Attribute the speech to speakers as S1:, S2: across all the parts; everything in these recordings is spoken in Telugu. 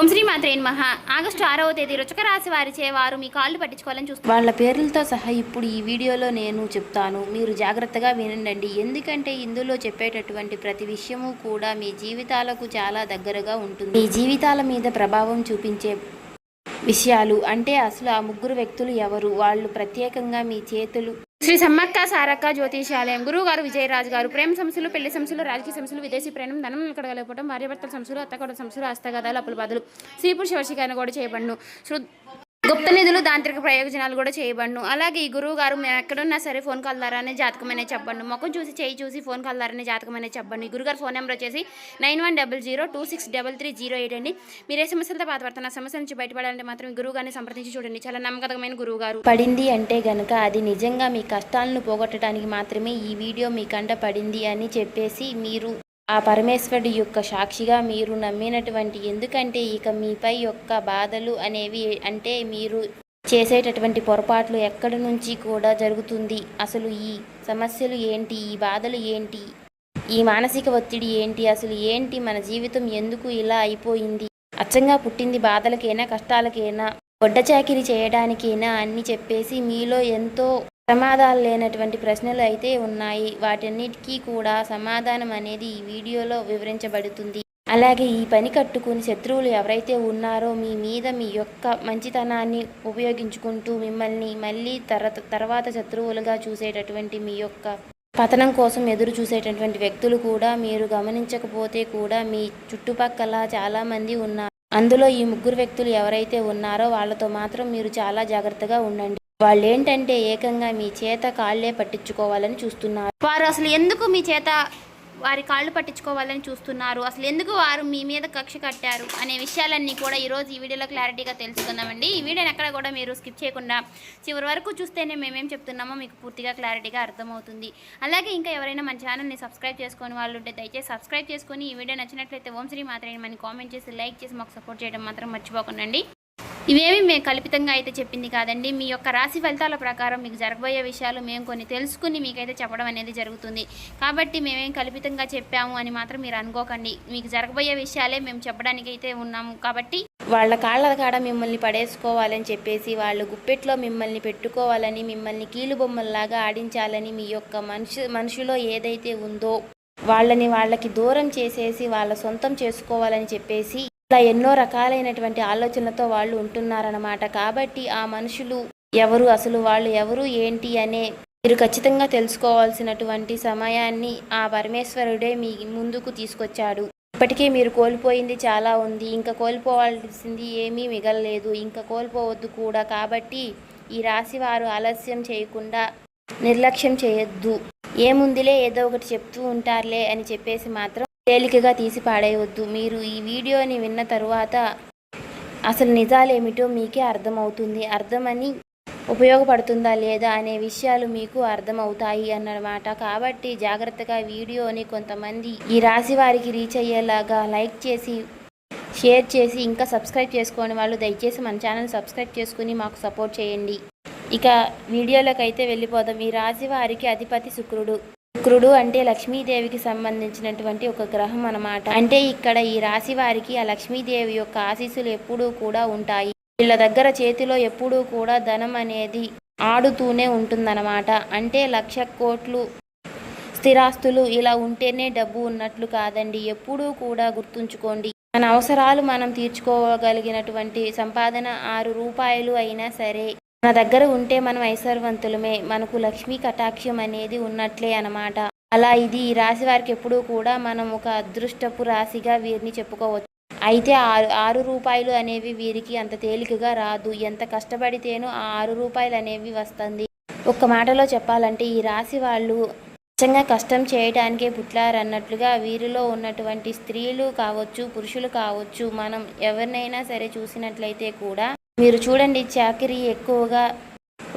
S1: ఓం శ్రీ మాత్రే నమః. ఆగస్టు 6వ తేదీ వృశ్చిక రాశి వారిచే వారు మీ కాళ్ళు పట్టించుకోవాలని చూస్తారు. వాళ్ళ పేర్లతో సహా ఇప్పుడు ఈ వీడియోలో నేను చెప్తాను. మీరు జాగ్రత్తగా వినండి. ఎందుకంటే ఇందులో చెప్పేటటువంటి ప్రతి విషయము కూడా మీ జీవితాలకు చాలా దగ్గరగా ఉంటుంది. మీ జీవితాల మీద ప్రభావం చూపించే విషయాలు. అంటే అసలు ఆ ముగ్గురు వ్యక్తులు ఎవరు, వాళ్ళు ప్రత్యేకంగా మీ చేతులు. శ్రీ సమ్మక్క సారక్క జ్యోతిషాలయం గురువు గారు విజయరాజు గారు. ప్రేమ సమస్యలు, పెళ్లి సమస్యలు, రాజకీయ సమస్యలు, విదేశీ ప్రయాణం, ధనం కడగలేకపోవడం, భార్యాభర్తల సమస్యలు, అత్తకొడ సమస్యలు, హస్తగదాలు, అప్పుల బాధలు, స్త్రీ పురుష వశీకరణ కూడా చేయబడును. గుప్త నిధులు, తాంత్రిక ప్రయోజనాలు కూడా చేయబడును. అలాగే ఈ గురువు గారు మేము ఎక్కడున్నా సరే ఫోన్ కాల్ ద్వారానే జాతకమనే చెప్పండి. ముఖం చూసి చేయి చూసి ఫోన్ కాల్ ద్వారానే జాతకమనే చెప్పండి. ఈ గురుగారు ఫోన్ నెంబర్ వచ్చేసి 9100263308 అండి. మీరే సమస్యలతో బాధపడుతున్న సమస్య నుంచి బయటపడాలంటే మాత్రం ఈ గురువు గారిని సంప్రదించి చూడండి. చాలా నమ్మకమైన గురువు గారు. పడింది అంటే గనక అది నిజంగా మీ కష్టాలను పోగొట్టడానికి మాత్రమే ఈ వీడియో మీ కంట పడింది అని చెప్పేసి మీరు ఆ పరమేశ్వరుడి యొక్క సాక్షిగా మీరు నమ్మినటువంటి, ఎందుకంటే ఇక మీపై యొక్క బాధలు అనేవి అంటే మీరు చేసేటటువంటి పొరపాట్లు ఎక్కడి నుంచి కూడా జరుగుతుంది, అసలు ఈ సమస్యలు ఏంటి, ఈ బాధలు ఏంటి, ఈ మానసిక ఒత్తిడి ఏంటి, అసలు ఏంటి, మన జీవితం ఎందుకు ఇలా అయిపోయింది, అచ్చంగా పుట్టింది బాధలకైనా కష్టాలకైనా గొడ్డ చాకిరీ చేయడానికైనా అని చెప్పేసి మీలో ఎంతో సమాధానాలు లేనటువంటి ప్రశ్నలు అయితే ఉన్నాయి. వాటన్నిటికీ కూడా సమాధానం అనేది ఈ వీడియోలో వివరించబడుతుంది. అలాగే ఈ పని కట్టుకుని శత్రువులు ఎవరైతే ఉన్నారో మీ మీద మీ యొక్క మంచితనాన్ని ఉపయోగించుకుంటూ మిమ్మల్ని మళ్ళీ తర్వాత శత్రువులుగా చూసేటటువంటి మీ యొక్క పతనం కోసం ఎదురు చూసేటటువంటి వ్యక్తులు కూడా మీరు గమనించకపోతే కూడా మీ చుట్టుపక్కల చాలామంది ఉన్నారు. అందులో ఈ ముగ్గురు వ్యక్తులు ఎవరైతే ఉన్నారో వాళ్ళతో మాత్రం మీరు చాలా జాగ్రత్తగా ఉండండి. వాళ్ళు ఏంటంటే ఏకంగా మీ చేత కాళ్ళే పట్టించుకోవాలని చూస్తున్నారు. వారు అసలు ఎందుకు మీ చేత వారి కాళ్ళు పట్టించుకోవాలని చూస్తున్నారు, అసలు ఎందుకు వారు మీ మీద కక్ష కట్టారు అనే విషయాలన్నీ కూడా ఈరోజు ఈ వీడియోలో క్లారిటీగా తెలుసుకుందామండి. ఈ వీడియోని ఎక్కడ కూడా మీరు స్కిప్ చేయకుండా చివరి వరకు చూస్తేనే మేమేం చెప్తున్నామో మీకు పూర్తిగా క్లారిటీగా అర్థమవుతుంది. అలాగే ఇంకా ఎవరైనా మన ఛానల్ని సబ్స్క్రైబ్ చేసుకొని వాళ్ళు ఉంటే దయచేసి సబ్స్క్రైబ్ చేసుకొని ఈ వీడియో నచ్చినట్లయితే ఓం శ్రీ మాత్రే నమః కామెంట్ చేసి లైక్ చేసి మాకు సపోర్ట్ చేయడం మాత్రం మర్చిపోకండి. ఇవేమి మేము కల్పితంగా అయితే చెప్పింది కాదండి. మీ యొక్క రాశి ఫలితాల ప్రకారం మీకు జరగబోయే విషయాలు మేము కొన్ని తెలుసుకుని మీకైతే చెప్పడం అనేది జరుగుతుంది. కాబట్టి మేమేం కల్పితంగా చెప్పాము అని మాత్రం మీరు అనుకోకండి. మీకు జరగబోయే విషయాలే మేము చెప్పడానికి అయితే ఉన్నాము. కాబట్టి వాళ్ళ కాళ్ళ కాడ మిమ్మల్ని పడేసుకోవాలని చెప్పేసి వాళ్ళు గుప్పెట్లో మిమ్మల్ని పెట్టుకోవాలని, మిమ్మల్ని కీలు బొమ్మల్లాగా ఆడించాలని మీ యొక్క మనుషులో ఏదైతే ఉందో వాళ్ళకి దూరం చేసేసి వాళ్ళ సొంతం చేసుకోవాలని చెప్పేసి ఇలా ఎన్నో రకాలైనటువంటి ఆలోచనలతో వాళ్ళు ఉంటున్నారన్నమాట. కాబట్టి ఆ మనుషులు ఎవరు, అసలు వాళ్ళు ఎవరు ఏంటి అనే మీరు ఖచ్చితంగా తెలుసుకోవాల్సినటువంటి సమయాన్ని ఆ పరమేశ్వరుడే మీ ముందుకు తీసుకొచ్చాడు. ఇప్పటికే మీరు కోల్పోయింది చాలా ఉంది, ఇంకా కోల్పోవాల్సింది ఏమీ మిగలలేదు, ఇంకా కోల్పోవద్దు కూడా. కాబట్టి ఈ రాశి వారు ఆలస్యం చేయకుండా నిర్లక్ష్యం చేయొద్దు. ఏముందిలే ఏదో ఒకటి చెప్తూ ఉంటారులే అని చెప్పేసి మాత్రం తేలికగా తీసి పాడేయవద్దు. మీరు ఈ వీడియోని విన్న తరువాత అసలు నిజాలేమిటో మీకే అర్థమవుతుంది. అర్థమని ఉపయోగపడుతుందా లేదా అనే విషయాలు మీకు అర్థమవుతాయి అన్నమాట. కాబట్టి జాగ్రత్తగా వీడియోని కొంతమంది ఈ రాశి వారికి రీచ్ అయ్యేలాగా లైక్ చేసి షేర్ చేసి ఇంకా సబ్స్క్రైబ్ చేసుకోని వాళ్ళు దయచేసి మన ఛానల్ సబ్స్క్రైబ్ చేసుకుని మాకు సపోర్ట్ చేయండి. ఇక వీడియోలోకి అయితే వెళ్ళిపోదాం. ఈ రాశి వారికి అధిపతి శుక్రుడు. శుక్రుడు అంటే లక్ష్మీదేవికి సంబంధించినటువంటి ఒక గ్రహం అన్నమాట. అంటే ఇక్కడ ఈ రాశి వారికి ఆ లక్ష్మీదేవి యొక్క ఆశీస్సులు ఎప్పుడూ కూడా ఉంటాయి. వీళ్ళ దగ్గర చేతిలో ఎప్పుడూ కూడా ధనం అనేది ఆడుతూనే ఉంటుందన్నమాట. అంటే 1,00,000 కోట్లు స్థిరాస్తులు ఇలా ఉంటేనే డబ్బు ఉన్నట్లు కాదండి. ఎప్పుడూ కూడా గుర్తుంచుకోండి, మన అవసరాలు మనం తీర్చుకోగలిగినటువంటి సంపాదన 6 రూపాయలు అయినా సరే మన దగ్గర ఉంటే మనం ఐశ్వర్యవంతులమే, మనకు లక్ష్మీ కటాక్షం అనేది ఉన్నట్లే అన్నమాట. అలా ఇది ఈ రాశి వారికి ఎప్పుడూ కూడా మనం ఒక అదృష్టపు రాశిగా వీరిని చెప్పుకోవచ్చు. అయితే 6 రూపాయలు అనేవి వీరికి అంత తేలికగా రాదు. ఎంత కష్టపడితేనో ఆ 6 రూపాయలు అనేవి వస్తుంది. ఒక్క మాటలో చెప్పాలంటే ఈ రాశి వాళ్ళు నిజంగా కష్టం చేయడానికే పుట్టారన్నట్లుగా వీరిలో ఉన్నటువంటి స్త్రీలు కావచ్చు, పురుషులు కావచ్చు, మనం ఎవరినైనా సరే చూసినట్లయితే కూడా మీరు చూడండి చాకిరీ ఎక్కువగా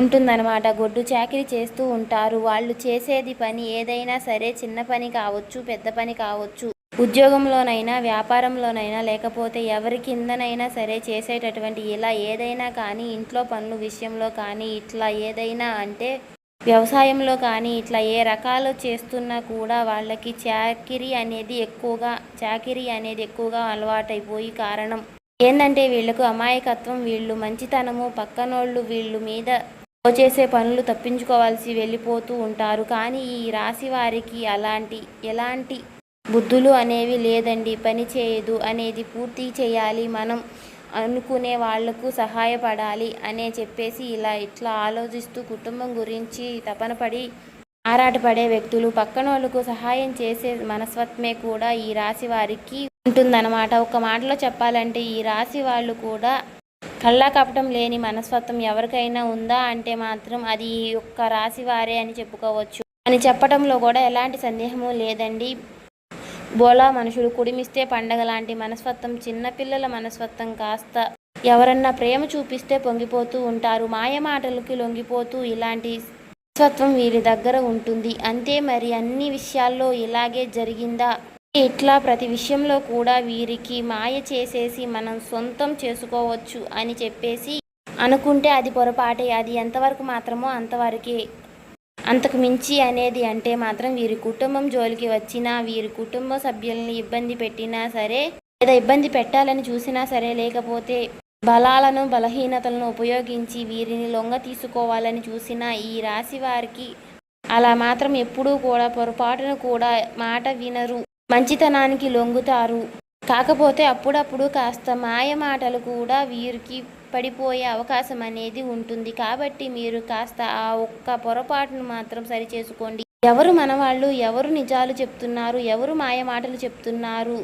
S1: ఉంటుందన్నమాట. గొడ్డు చాకిరీ చేస్తూ ఉంటారు. వాళ్ళు చేసేది పని ఏదైనా సరే చిన్న పని కావచ్చు, పెద్ద పని కావచ్చు, ఉద్యోగంలోనైనా వ్యాపారంలోనైనా లేకపోతే ఎవరి కిందనైనా సరే చేసేటటువంటి ఇలా ఏదైనా కానీ, ఇంట్లో పనుల విషయంలో కానీ, ఇట్లా ఏదైనా అంటే వ్యవసాయంలో కానీ ఇట్లా ఏ రకాలు చేస్తున్నా కూడా వాళ్ళకి చాకిరీ అనేది ఎక్కువగా అలవాటైపోయి కారణం ఏంటంటే వీళ్ళకు అమాయకత్వం, వీళ్ళు మంచితనము, పక్కనోళ్ళు వీళ్ళు మీద చేసే పనులు తప్పించుకోవాల్సి వెళ్ళిపోతూ ఉంటారు. కానీ ఈ రాశి వారికి ఎలాంటి బుద్ధులు అనేవి లేదండి. పని చేయదు అనేది పూర్తి చేయాలి, మనం అనుకునే వాళ్లకు సహాయపడాలి అనే చెప్పేసి ఇట్లా ఆలోచిస్తూ కుటుంబం గురించి తపనపడి ఆరాటపడే వ్యక్తులు, పక్కనోళ్ళకు సహాయం చేసే మనస్తత్వమే కూడా ఈ రాశి వారికి ఉంటుందన్నమాట. ఒక మాటలో చెప్పాలంటే ఈ రాశి వాళ్ళు కూడా కళ్ళా కపటం లేని మనస్తత్వం ఎవరికైనా ఉందా అంటే మాత్రం అది ఈ ఒక్క రాశి వారే అని చెప్పుకోవచ్చు అని చెప్పడంలో కూడా ఎలాంటి సందేహము లేదండి. బోలా మనుషులు, కుడిమిస్తే పండగ లాంటి మనస్తత్వం, చిన్నపిల్లల మనస్తత్వం, కాస్త ఎవరన్నా ప్రేమ చూపిస్తే పొంగిపోతూ ఉంటారు, మాయ మాటలకి లొంగిపోతూ ఇలాంటి మనస్తత్వం వీరి దగ్గర ఉంటుంది. అంతే మరి అన్ని విషయాల్లో ఇలాగే జరిగిందా? ఇట్లా ప్రతి విషయంలో కూడా వీరికి మాయ చేసేసి మనం సొంతం చేసుకోవచ్చు అని చెప్పేసి అనుకుంటే అది పొరపాటే. అది ఎంతవరకు మాత్రమో అంతవరకే, అంతకు మించి అనేది అంటే మాత్రం వీరి కుటుంబం జోలికి వచ్చినా, వీరి కుటుంబ సభ్యుల్ని ఇబ్బంది పెట్టినా సరే, లేదా ఇబ్బంది పెట్టాలని చూసినా సరే, లేకపోతే బలాలను బలహీనతలను ఉపయోగించి వీరిని లొంగ తీసుకోవాలని చూసినా ఈ రాశి వారికి అలా మాత్రం ఎప్పుడూ కూడా పొరపాటును కూడా మాట వినరు, మంచితనానికి లొంగుతారు. కాకపోతే అప్పుడప్పుడు కాస్త మాయ మాటలు కూడా వీరికి పడిపోయే అవకాశం అనేది ఉంటుంది. కాబట్టి మీరు కాస్త ఆ ఒక్క పొరపాటును మాత్రం సరిచేసుకోండి. ఎవరు మనవాళ్ళు, ఎవరు నిజాలు చెప్తున్నారు, ఎవరు మాయ మాటలు చెప్తున్నారు,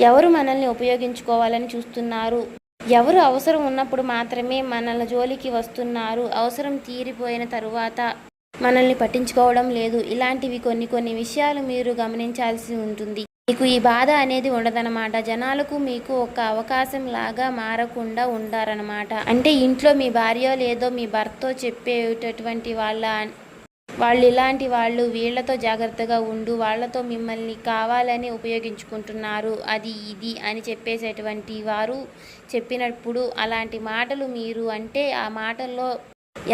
S1: ఎవరు మనల్ని ఉపయోగించుకోవాలని చూస్తున్నారు, ఎవరు అవసరం ఉన్నప్పుడు మాత్రమే మనల జోలికి వస్తున్నారు, అవసరం తీరిపోయిన తరువాత మనల్ని పట్టించుకోవడం లేదు, ఇలాంటివి కొన్ని విషయాలు మీరు గమనించాల్సి ఉంటుంది. మీకు ఈ బాధ అనేది ఉండదన్నమాట. జనాలకు మీకు ఒక అవకాశం లాగా మారకుండా ఉండారనమాట. అంటే ఇంట్లో మీ భార్య లేదో మీ భర్తో చెప్పేటటువంటి వాళ్ళు ఇలాంటి వాళ్ళు, వీళ్లతో జాగ్రత్తగా ఉండు, వాళ్లతో మిమ్మల్ని కావాలని ఉపయోగించుకుంటున్నారు, అది ఇది అని చెప్పేసేటువంటి వారు చెప్పినప్పుడు అలాంటి మాటలు మీరు అంటే ఆ మాటల్లో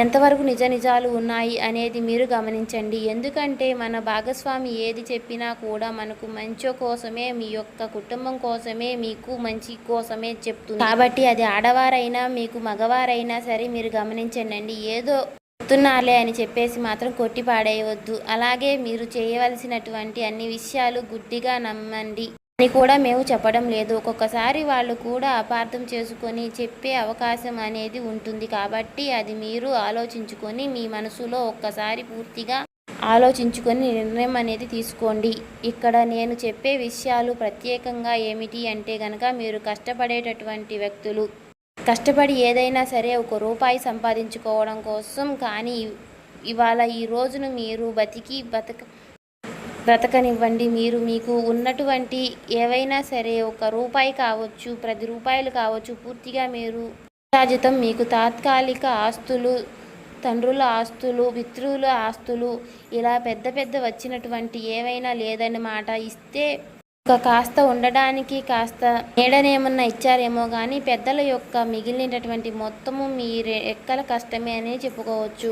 S1: ఎంతవరకు నిజాలు ఉన్నాయి అనేది మీరు గమనించండి. ఎందుకంటే మన భాగస్వామి ఏది చెప్పినా కూడా మనకు మంచి కోసమే, మీ యొక్క కుటుంబం కోసమే, మీకు మంచి కోసమే చెప్తుంది. కాబట్టి అది ఆడవారైనా మీకు మగవారైనా సరే మీరు గమనించండి. ఏదో చెప్తున్నారులే అని చెప్పేసి మాత్రం కొట్టి పాడేయవద్దు. అలాగే మీరు చేయవలసినటువంటి అన్ని విషయాలు గుడ్డిగా నమ్మండి అని కూడా మేము చెప్పడం లేదు. ఒక్కొక్కసారి వాళ్ళు కూడా అపార్థం చేసుకొని చెప్పే అవకాశం అనేది ఉంటుంది. కాబట్టి అది మీరు ఆలోచించుకొని మీ మనసులో ఒక్కసారి పూర్తిగా ఆలోచించుకొని నిర్ణయం అనేది తీసుకోండి. ఇక్కడ నేను చెప్పే విషయాలు ప్రత్యేకంగా ఏమిటి అంటే గనక మీరు కష్టపడేటటువంటి వ్యక్తులు, కష్టపడి ఏదైనా సరే ఒక రూపాయి సంపాదించుకోవడం కోసం, కానీ ఇవాళ ఈ రోజును మీరు బ్రతకనివ్వండి. మీకు ఉన్నటువంటి ఏవైనా సరే, ఒక రూపాయి కావచ్చు, 10 రూపాయలు కావచ్చు, పూర్తిగా మీరు రాజితం మీకు తాత్కాలిక ఆస్తులు, తండ్రుల ఆస్తులు, పితృల ఆస్తులు, ఇలా పెద్ద వచ్చినటువంటి ఏవైనా లేదన్నమాట. ఇస్తే కాస్త ఉండడానికి కాస్త నీడనేమన్నా ఇచ్చారేమో కానీ పెద్దల యొక్క మిగిలినటువంటి మొత్తము మీ రెక్కల కష్టమే అని చెప్పుకోవచ్చు.